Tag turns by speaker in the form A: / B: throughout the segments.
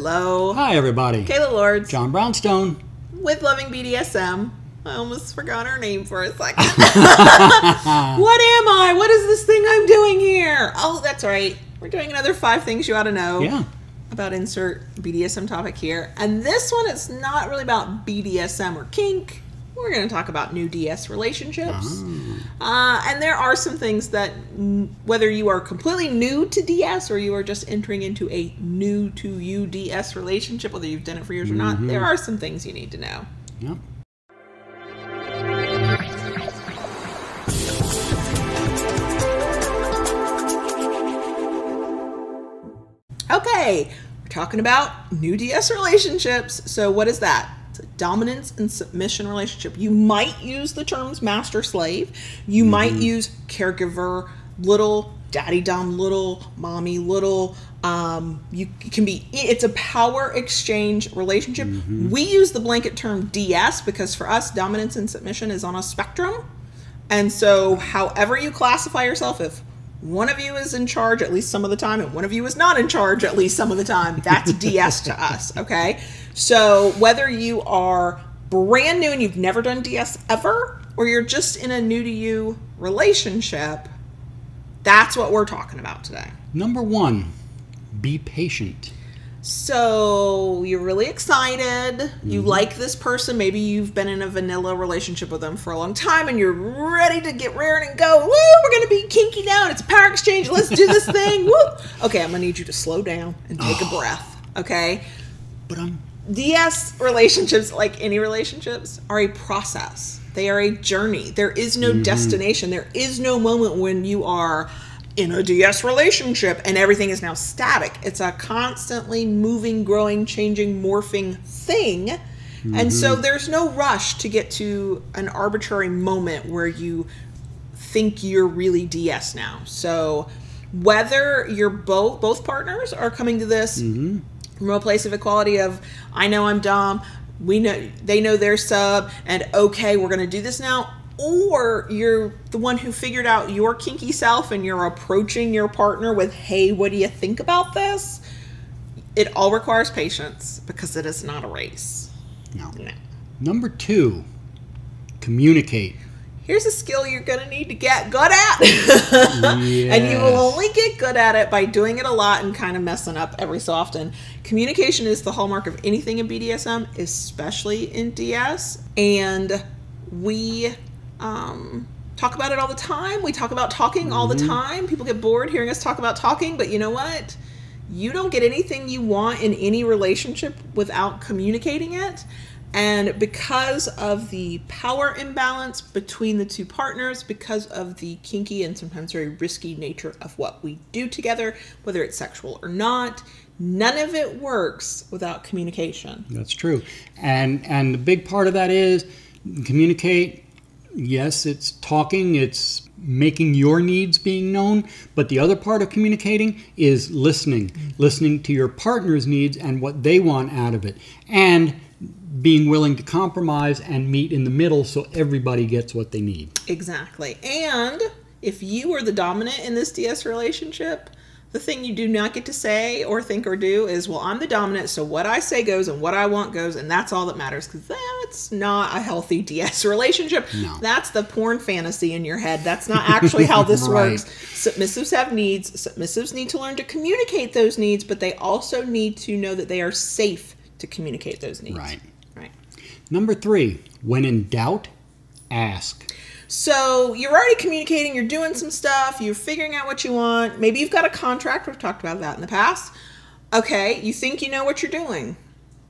A: Hello.
B: Hi, everybody.
A: Kayla Lords.
B: John Brownstone.
A: With Loving BDSM. I almost forgot her name for a second. What am I? What is this thing I'm doing here? Oh, that's right. We're doing another 5 things you ought to know.
B: Yeah.
A: About insert BDSM topic here. And this one, it's not really about BDSM or kink. We're going to talk about new DS relationships. And there are some things that, whether you are completely new to DS or you are just entering into a new to you DS relationship, whether you've done it for years or not, there are some things you need to know.
B: Yep.
A: Okay, we're talking about new DS relationships. So what is that? It's a dominance and submission relationship. You might use the terms master-slave. You might use caregiver, little, daddy dom, little, mommy, little. It's a power exchange relationship. We use the blanket term DS because for us, dominance and submission is on a spectrum. And so however you classify yourself, if one of you is in charge at least some of the time and one of you is not in charge at least some of the time, that's DS to us, okay? So whether you are brand new and you've never done DS ever, or you're just in a new to you relationship, that's what we're talking about today.
B: Number 1, be patient.
A: So you're really excited. You like this person. Maybe you've been in a vanilla relationship with them for a long time and you're ready to get raring and go. Woo, we're going to be kinky now and it's a power exchange. Let's do this thing. Woo. Okay, I'm going to need you to slow down and take a breath. Okay?
B: But
A: DS relationships, like any relationships, are a process. They are a journey. There is no destination. There is no moment when you are in a DS relationship and everything is now static. It's a constantly moving, growing, changing, morphing thing. And so there's no rush to get to an arbitrary moment where you think you're really DS now. So whether you're both partners are coming to this from a place of equality of, I know I'm dom, they know they're sub, and okay, we're gonna do this now, or you're the one who figured out your kinky self and you're approaching your partner with, hey, what do you think about this? It all requires patience because it is not a race.
B: No. Number 2, communicate.
A: Here's a skill you're going to need to get good at. And you will only get good at it by doing it a lot and kind of messing up every so often. Communication is the hallmark of anything in BDSM, especially in DS. And we talk about it all the time. We talk about talking all the time. People get bored hearing us talk about talking, but you know what? You don't get anything you want in any relationship without communicating it. And because of the power imbalance between the two partners, because of the kinky and sometimes very risky nature of what we do together, whether it's sexual or not, none of it works without communication.
B: That's true. And the big part of that is communicate. Yes, it's talking, it's making your needs being known, but the other part of communicating is listening. Listening to your partner's needs and what they want out of it. And being willing to compromise and meet in the middle so everybody gets what they need. Exactly.
A: And if you are the dominant in this DS relationship, the thing you do not get to say or think or do is, well, I'm the dominant, so what I say goes and what I want goes, and that's all that matters, because that's not a healthy DS relationship.
B: No.
A: That's the porn fantasy in your head. That's not actually how this works. Submissives have needs. Submissives need to learn to communicate those needs, but they also need to know that they are safe to communicate those needs.
B: Right.
A: Right.
B: Number 3, when in doubt, ask.
A: So you're already communicating, you're doing some stuff, you're figuring out what you want. Maybe you've got a contract. We've talked about that in the past. Okay, you think you know what you're doing.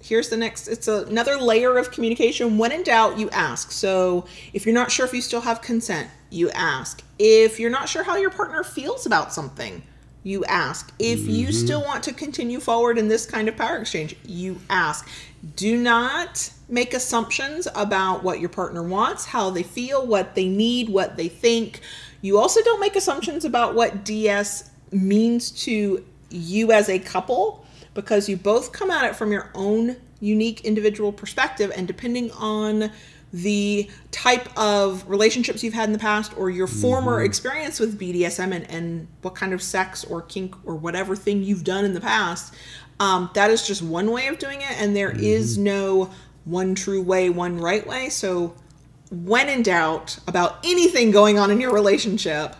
A: Here's the next, it's another layer of communication. When in doubt, you ask. So if you're not sure if you still have consent, you ask. If you're not sure how your partner feels about something, you ask. If you still want to continue forward in this kind of power exchange, you ask. Do not make assumptions about what your partner wants, how they feel, what they need, what they think. You also don't make assumptions about what DS means to you as a couple, because you both come at it from your own unique individual perspective, and depending on the type of relationships you've had in the past or your former experience with BDSM and what kind of sex or kink or whatever thing you've done in the past, That is just one way of doing it, and there is no one true way, one right way. So when in doubt about anything going on in your relationship,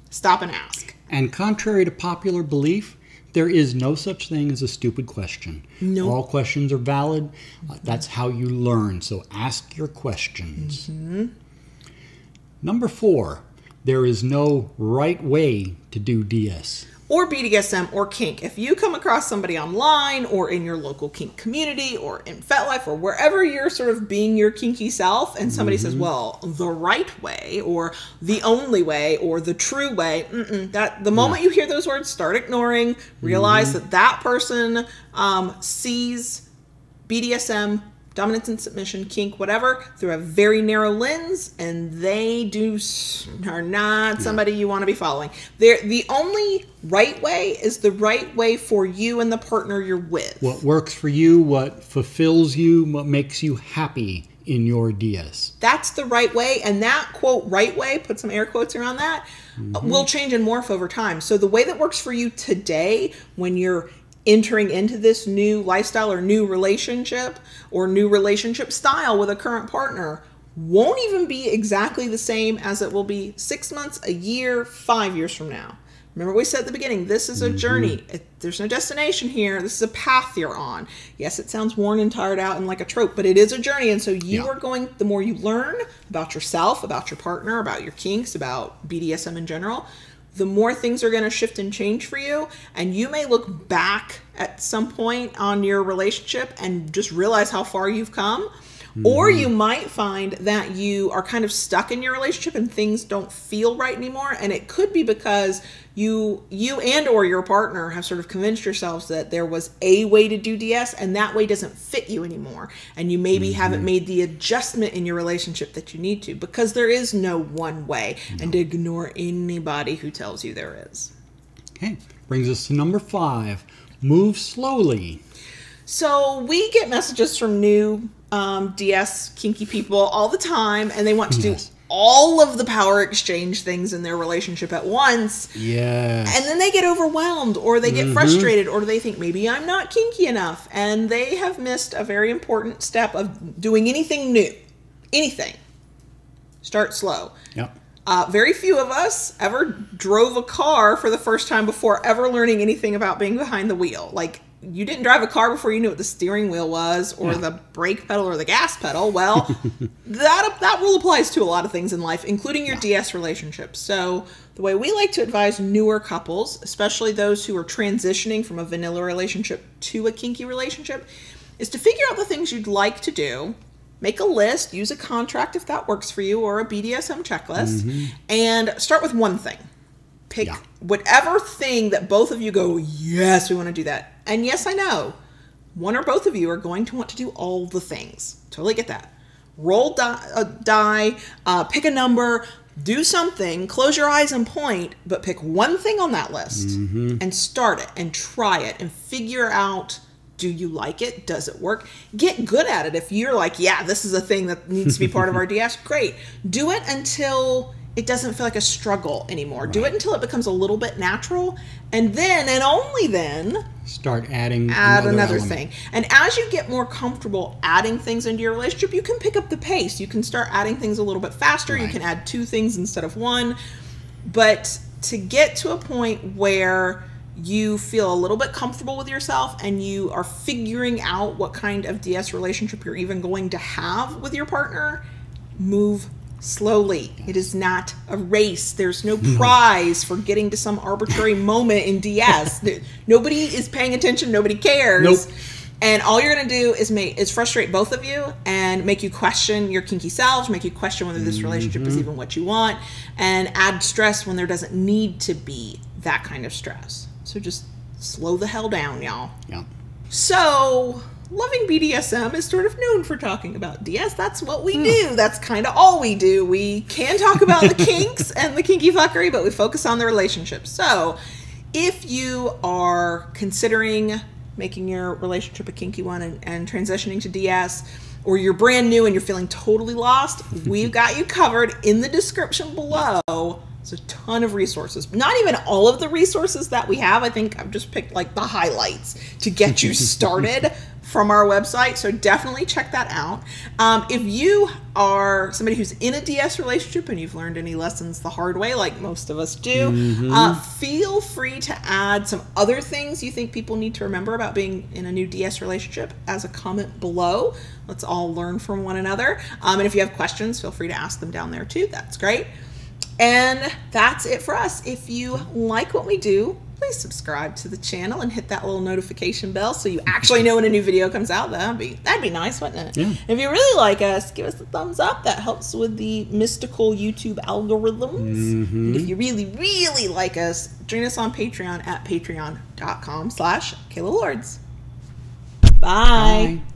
A: stop and ask.
B: And contrary to popular belief, there is no such thing as a stupid question.
A: Nope.
B: All questions are valid. That's how you learn. So ask your questions. Number 4, there is no right way to do DS.
A: Or BDSM or kink. If you come across somebody online or in your local kink community or in FetLife or wherever you're sort of being your kinky self and somebody says, well, the right way or the only way or the true way, that the moment you hear those words, start ignoring, realize that that person sees BDSM, dominance and submission, kink, whatever, through a very narrow lens, and they are not somebody you want to be following. The only right way is the right way for you and the partner you're with.
B: What works for you, what fulfills you, what makes you happy in your DS.
A: That's the right way, and that, quote, right way, put some air quotes around that, will change and morph over time. So the way that works for you today, when you're entering into this new lifestyle or new relationship style with a current partner, won't even be exactly the same as it will be 6 months, a year, 5 years from now. Remember we said at the beginning, this is a journey. There's no destination here. This is a path you're on. Yes, it sounds worn and tired out and like a trope, but it is a journey. And so you are going, the more you learn about yourself, about your partner, about your kinks, about BDSM in general, the more things are going to shift and change for you. And you may look back at some point on your relationship and just realize how far you've come. Or you might find that you are kind of stuck in your relationship and things don't feel right anymore. And it could be because you and or your partner have sort of convinced yourselves that there was a way to do DS and that way doesn't fit you anymore. And you maybe haven't made the adjustment in your relationship that you need to, because there is no one way. And ignore anybody who tells you there is.
B: Okay, brings us to number 5. Move slowly.
A: So we get messages from new DS kinky people all the time, and they want to do all of the power exchange things in their relationship at once.
B: Yes.
A: And then they get overwhelmed, or they get frustrated, or they think maybe I'm not kinky enough, and they have missed a very important step of doing anything new. Anything. Start slow.
B: Yep.
A: Very few of us ever drove a car for the first time before ever learning anything about being behind the wheel. Like, you didn't drive a car before you knew what the steering wheel was, or the brake pedal, or the gas pedal. Well, that rule applies to a lot of things in life, including your DS relationships. So the way we like to advise newer couples, especially those who are transitioning from a vanilla relationship to a kinky relationship, is to figure out the things you'd like to do, make a list, use a contract if that works for you, or a BDSM checklist, and start with one thing. Pick whatever thing that both of you go, yes, we want to do that. And yes, I know, one or both of you are going to want to do all the things. Totally get that. Roll die, pick a number, do something, close your eyes and point, but pick one thing on that list and start it and try it and figure out, do you like it? Does it work? Get good at it. If you're like, yeah, this is a thing that needs to be part of our DS, great. Do it until it doesn't feel like a struggle anymore. Do it until it becomes a little bit natural, and then, and only then,
B: start adding
A: another thing. And as you get more comfortable adding things into your relationship, you can pick up the pace. You can start adding things a little bit faster. You can add 2 things instead of 1. But to get to a point where you feel a little bit comfortable with yourself and you are figuring out what kind of DS relationship you're even going to have with your partner, move slowly. It is not a race. There's no prize for getting to some arbitrary moment in DS. Nobody is paying attention. Nobody cares. And all you're going to do is frustrate both of you and make you question your kinky selves, make you question whether this relationship is even what you want, and add stress when there doesn't need to be that kind of stress. So just slow the hell down, y'all.
B: Yeah.
A: So loving BDSM is sort of known for talking about DS. That's what we do. That's kind of all we do. We can talk about the kinks and the kinky fuckery, but we focus on the relationships. So if you are considering making your relationship a kinky one and transitioning to DS, or you're brand new and you're feeling totally lost, we've got you covered. In the description below There's a ton of resources. Not even all of the resources that we have. I think I've just picked like the highlights to get you started from our website. So definitely check that out. If you are somebody who's in a DS relationship and you've learned any lessons the hard way, like most of us do, feel free to add some other things you think people need to remember about being in a new DS relationship as a comment below. Let's all learn from one another. And if you have questions, feel free to ask them down there too. That's great. And that's it for us. If you like what we do, please subscribe to the channel and hit that little notification bell so you actually know when a new video comes out. That'd be nice, wouldn't it?
B: Yeah.
A: If you really like us, give us a thumbs up. That helps with the mystical YouTube algorithms. And if you really, really like us, join us on Patreon at patreon.com/KaylaLords. Bye.